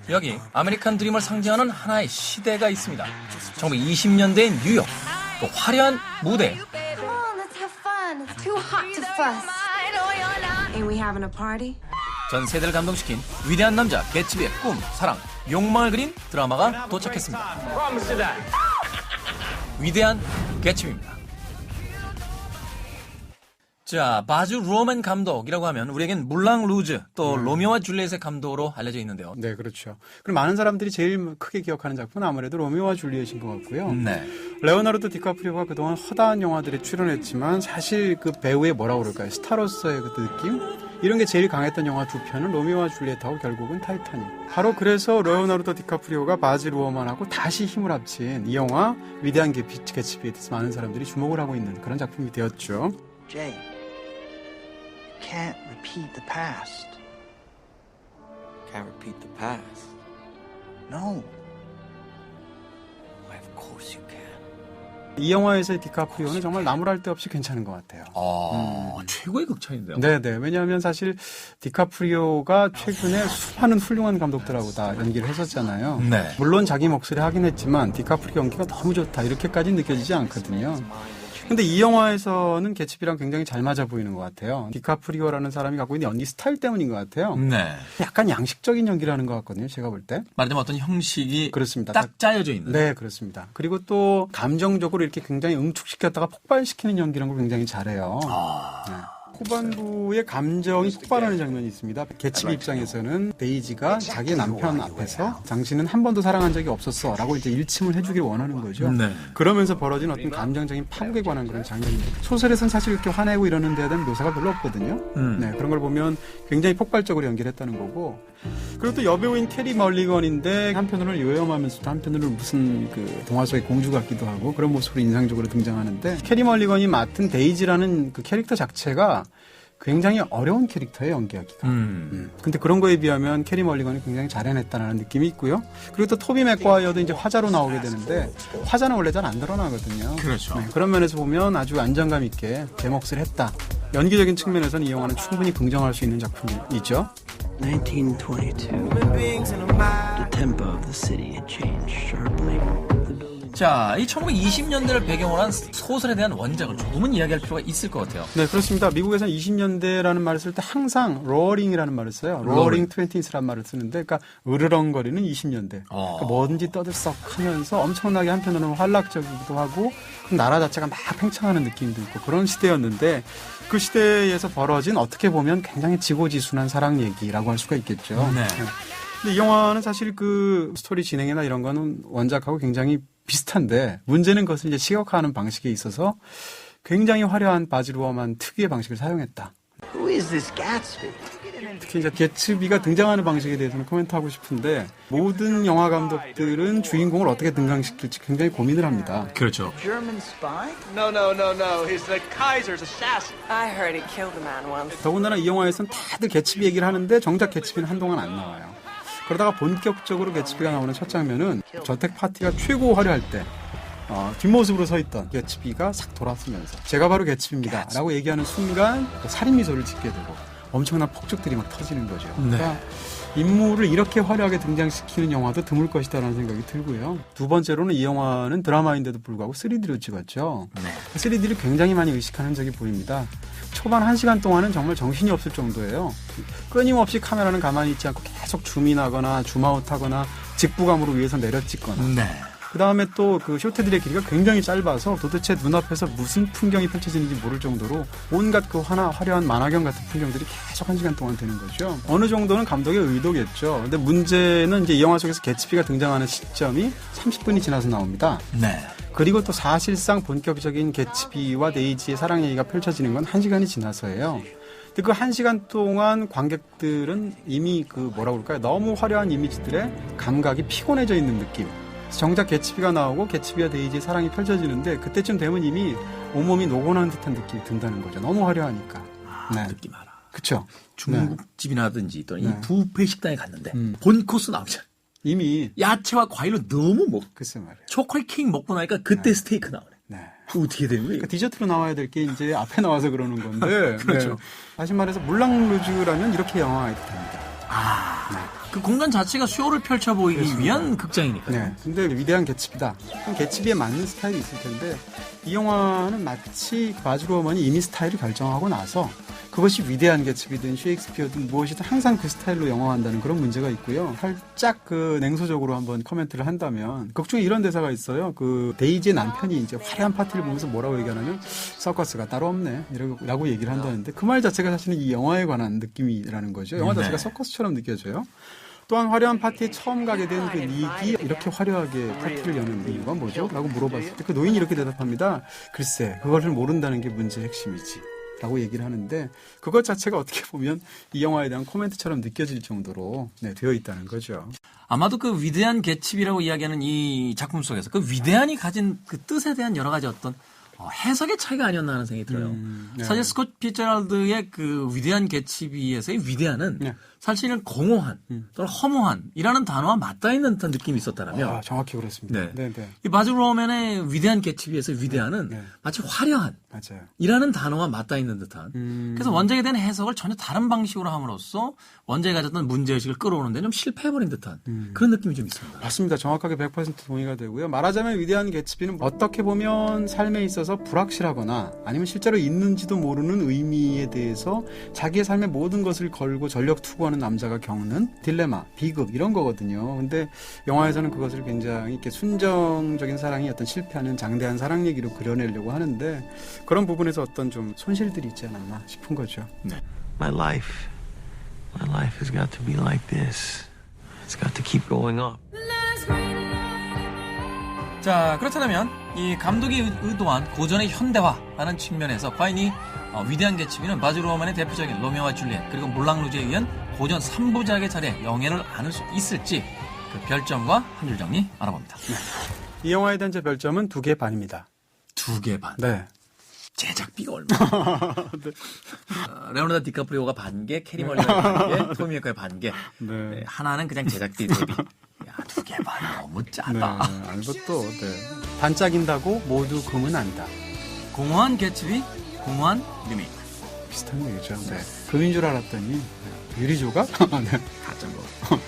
여기 아메리칸 드림을 상징하는 하나의 시대가 있습니다. 1920년대의 뉴욕, 그 화려한 무대. 전 세대를 감동시킨 위대한 남자 개츠비의 꿈, 사랑, 욕망을 그린 드라마가 도착했습니다. 위대한 개츠비입니다. 자, 바즈 루어만 감독이라고 하면 우리에겐 물랑 루즈, 또 로미오와 줄리엣의 감독으로 알려져 있는데요. 네, 그렇죠. 그럼 많은 사람들이 제일 크게 기억하는 작품은 아무래도 로미오와 줄리엣인 것 같고요. 네. 레오나르도 디카프리오가 그동안 허다한 영화들에 출연했지만 사실 그 배우의 뭐라고 그럴까요? 스타로서의 그 느낌? 이런 게 제일 강했던 영화 두 편은 로미오와 줄리엣하고 결국은 타이타닉. 바로 그래서 레오나르도 디카프리오가 바즈 루어만하고 다시 힘을 합친 이 영화 위대한 개츠비에 대해서 많은 사람들이 주목을 하고 있는 그런 작품이 되었죠. Jay, you can't repeat the past. Can't repeat the past. No. Why, of course you can. 이 영화에서의 디카프리오는 정말 나무랄 데 없이 괜찮은 것 같아요. 최고의 극찬인데요. 네네. 왜냐하면 사실 디카프리오가 최근에 수많은 훌륭한 감독들하고 다 연기를 했었잖아요. 네. 물론 자기 목소리 하긴 했지만 디카프리오 연기가 너무 좋다 이렇게까지 느껴지지 않거든요. 근데 이 영화에서는 개츠비랑 굉장히 잘 맞아 보이는 것 같아요. 디카프리오라는 사람이 갖고 있는 연기 스타일 때문인 것 같아요. 네. 약간 양식적인 연기를 하는 것 같거든요. 제가 볼 때. 말하자면 어떤 형식이 그렇습니다. 딱 짜여져 있는. 네, 그렇습니다. 그리고 또 감정적으로 이렇게 굉장히 응축시켰다가 폭발시키는 연기라는 걸 굉장히 잘해요. 네. 후반부에 감정이 폭발하는 장면이 있습니다. 개츠비 입장에서는 데이지가 자기 남편 앞에서 당신은 한 번도 사랑한 적이 없었어 라고 이제 일침을 해주길 원하는 거죠. 네. 그러면서 벌어진 어떤 감정적인 파국에 관한 그런 장면입니다. 소설에서는 사실 이렇게 화내고 이러는 데에 대한 묘사가 별로 없거든요. 네, 그런 걸 보면 굉장히 폭발적으로 연기를 했다는 거고. 그리고 또 여배우인 캐리 멀리건인데 한편으로는 요염하면서도 한편으로는 무슨 그 동화 속의 공주 같기도 하고 그런 모습으로 인상적으로 등장하는데 캐리 멀리건이 맡은 데이지라는 그 캐릭터 자체가 굉장히 어려운 캐릭터예요, 연기하기가. 근데 그런 거에 비하면 캐리 멀리건이 굉장히 잘 해냈다는 느낌이 있고요. 그리고 또 토비 맥과이어도 이제 화자로 나오게 되는데 화자는 원래 잘 안 드러나거든요. 그렇죠. 네, 그런 면에서 보면 아주 안정감 있게 제 몫을 했다. 연기적인 측면에서는 이 영화는 충분히 긍정할 수 있는 작품이죠. 1922. The tempo of the city had changed sharply. 자, 이 1920년대를 배경으로 한 소설에 대한 원작을 조금은 이야기할 필요가 있을 것 같아요. 네, 그렇습니다. 미국에서는 20년대라는 말을 쓸 때 항상 roaring이라는 말을 써요. roaring 20s라는 말을 쓰는데, 그러니까 으르렁거리는 20년대. 그러니까 뭐든지 떠들썩하면서 엄청나게 한편으로는 활락적이기도 하고 나라 자체가 막 팽창하는 느낌도 있고 그런 시대였는데 그 시대에서 벌어진 어떻게 보면 굉장히 지고지순한 사랑 얘기라고 할 수가 있겠죠. 네. 근데 이 영화는 사실 그 스토리 진행이나 이런 거는 원작하고 굉장히 비슷한데 문제는 그것을 이제 시각화하는 방식에 있어서 굉장히 화려한 바즈 루어만 특유의 방식을 사용했다. Who is this Gatsby? 특히 이제 개츠비가 등장하는 방식에 대해서는 코멘트하고 싶은데 모든 영화 감독들은 주인공을 어떻게 등장시킬지 굉장히 고민을 합니다. 그렇죠. German spy? No. He's the Kaiser's assassin. I heard he killed a man once. 더군다나 이 영화에서는 다들 개츠비 얘기를 하는데 정작 개츠비는 한동안 안 나와요. 그러다가 본격적으로 개츠비가 나오는 첫 장면은 저택 파티가 최고 화려할 때 뒷모습으로 서 있던 개츠비가 싹 돌아서면서 제가 바로 개츠비입니다 라고 얘기하는 순간 그 살인 미소를 짓게 되고 엄청난 폭죽들이 막 터지는 거죠. 그러니까 인물을 이렇게 화려하게 등장시키는 영화도 드물 것이다라는 생각이 들고요. 두 번째로는 이 영화는 드라마인데도 불구하고 3D로 찍었죠. 3D를 굉장히 많이 의식하는 적이 보입니다. 초반 1시간 동안은 정말 정신이 없을 정도예요. 끊임없이 카메라는 가만히 있지 않고 계속 줌인하거나 줌아웃하거나 직부감으로 위에서 내려 찍거나 그 다음에 또 그 쇼트들의 길이가 굉장히 짧아서 도대체 눈앞에서 무슨 풍경이 펼쳐지는지 모를 정도로 온갖 그 화려한 만화경 같은 풍경들이 계속 1시간 동안 되는 거죠. 어느 정도는 감독의 의도겠죠. 근데 문제는 이제 이 영화 속에서 개츠비가 등장하는 시점이 30분이 지나서 나옵니다. 그리고 또 사실상 본격적인 개츠비와 데이지의 사랑 얘기가 펼쳐지는 건 1시간이 지나서예요. 근데 그 1시간 동안 관객들은 이미 그 뭐라고 그럴까요? 너무 화려한 이미지들의 감각이 피곤해져 있는 느낌. 정작 개츠비가 나오고 개츠비와 데이지의 사랑이 펼쳐지는데 그때쯤 되면 이미 온몸이 녹아난 듯한 느낌이 든다는 거죠. 너무 화려하니까. 느낌 알아. 그쵸. 중국집이나든지 또는 이 뷔페 식당에 갔는데 본 코스 나오잖아. 이미 야채와 과일로 너무 글쎄 말이에요. 초콜릿 케이크 먹고 나니까 그때 스테이크 나오네. 어떻게 되는 거예요? 그러니까 디저트로 나와야 될 게 이제 앞에 나와서 그러는 건데. 그렇죠. 다시 말해서 물랑루즈라면 이렇게 영화가 됩니다. 그 공간 자체가 쇼를 펼쳐 보이기 위한 극장이니까요. 네. 근데 위대한 개츠비다. 그럼 개츠비에 맞는 스타일이 있을 텐데 이 영화는 마치 바즈 루어먼이 이미 스타일을 결정하고 나서 그것이 위대한 개츠비든 셰익스피어든 무엇이든 항상 그 스타일로 영화한다는 그런 문제가 있고요. 살짝 그 냉소적으로 한번 코멘트를 한다면 극 중에 이런 대사가 있어요. 그 데이지의 남편이 이제 화려한 파티를 보면서 뭐라고 얘기하냐면 서커스가 따로 없네 라고 얘기를 한다는데 그 말 자체가 사실은 이 영화에 관한 느낌이라는 거죠. 영화 자체가 서커스처럼 느껴져요. 또한 화려한 파티에 처음 가게 된 그 닉이 이렇게 화려하게 파티를 여는 이유가 뭐죠? 라고 물어봤을 때 그 노인이 이렇게 대답합니다. 글쎄, 그것을 모른다는 게 문제의 핵심이지. 라고 얘기를 하는데 그것 자체가 어떻게 보면 이 영화에 대한 코멘트처럼 느껴질 정도로 되어 있다는 거죠. 아마도 그 위대한 개츠비라고 이야기하는 이 작품 속에서 그 위대한이 가진 그 뜻에 대한 여러 가지 어떤 해석의 차이가 아니었나 하는 생각이 들어요. 네. 사실 스콧 피츠제럴드의 그 위대한 개츠비에서의 위대한은 네. 사실은 공허한 또는 허무한이라는 단어와 맞닿아 있는 듯한 느낌이 있었다면 정확히 그렇습니다. 네. 네. 이 바즈 루어맨의 위대한 개츠비에서 위대한은 네. 마치 화려한 맞아요. 이라는 단어와 맞닿아 있는 듯한 그래서 원작에 대한 해석을 전혀 다른 방식으로 함으로써 원작이 가졌던 문제의식을 끌어오는데 좀 실패해버린 듯한 그런 느낌이 좀 있습니다. 맞습니다. 정확하게 100% 동의가 되고요. 말하자면 위대한 개츠비는 어떻게 보면 삶에 있어서 불확실하거나 아니면 실제로 있는지도 모르는 의미에 대해서 자기의 삶의 모든 것을 걸고 전력 투구하는 남자가 겪는 딜레마, 비극 이런 거거든요. 근데 영화에서는 그것을 굉장히 이렇게 순정적인 사랑이 어떤 실패하는 장대한 사랑 얘기로 그려내려고 하는데 그런 부분에서 어떤 좀 손실들이 있지 않았나 싶은 거죠. 네. My life has got to be like this. It's got to keep going up. 자, 그렇다면 이 감독이 의도한 고전의 현대화라는 측면에서 과연 이 위대한 개츠비는 바즈 루어만의 대표적인 로미오와 줄리엣 그리고 물랑 루즈에 의한 고전 3부작의 자리에 영예를 안을 수 있을지 그 별점과 한 줄 정리 알아봅니다. 이 영화에 대한 제 별점은 2개 반입니다. 2개 반. 네. 제작비가 얼마나? 레오나르도 디카프리오가 반개, 캐리 멀리가 반개, 토미 웨커의 반개. 네. 하나는 그냥 제작비 대비. 야, 2개 반 너무 짜다. 알버또 반짝인다고 모두 금은 안다. 공허한 개츠비, 공허한 리메이크. 비슷한 얘기죠. 금인 줄 알았더니 유리조각? 가짜 거.